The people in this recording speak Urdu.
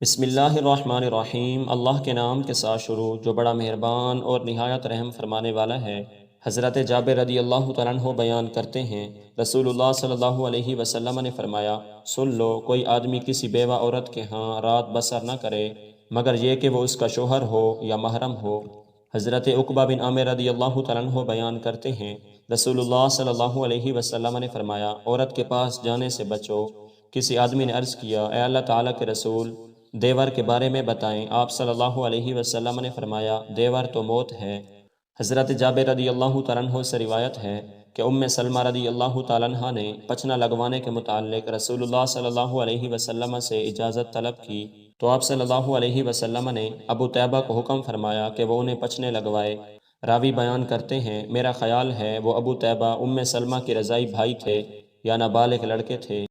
بسم اللہ الرحمن الرحیم، اللہ کے نام کے ساتھ شروع جو بڑا مہربان اور نہایت رحم فرمانے والا ہے۔ حضرت جابر رضی اللہ تعالیٰ عنہ بیان کرتے ہیں، رسول اللہ صلی اللہ علیہ وسلم نے فرمایا، سن لو، کوئی آدمی کسی بیوہ عورت کے ہاں رات بسر نہ کرے مگر یہ کہ وہ اس کا شوہر ہو یا محرم ہو۔ حضرت عقبہ بن عامر رضی اللہ تعالیٰ عنہ بیان کرتے ہیں، رسول اللہ صلی اللہ علیہ وسلم نے فرمایا، عورت کے پاس جانے سے بچو۔ کسی آدمی نے عرض کیا، اے اللہ تعالیٰ کے رسول، دیور کے بارے میں بتائیں۔ آپ صلی اللہ علیہ وسلم نے فرمایا، دیور تو موت ہے۔ حضرت جابر رضی اللہ تعالیٰ عنہ سے روایت ہے کہ سلمہ رضی اللہ تعالیٰ عنہ نے پچنا لگوانے کے متعلق رسول اللہ صلی اللہ علیہ وسلم سے اجازت طلب کی تو آپ صلی اللہ علیہ وسلم نے ابو طیبہ کو حکم فرمایا کہ وہ انہیں پچنے لگوائے۔ راوی بیان کرتے ہیں، میرا خیال ہے وہ ابو طیبہ سلمہ کے رضائی بھائی تھے یا نابالغ لڑکے تھے۔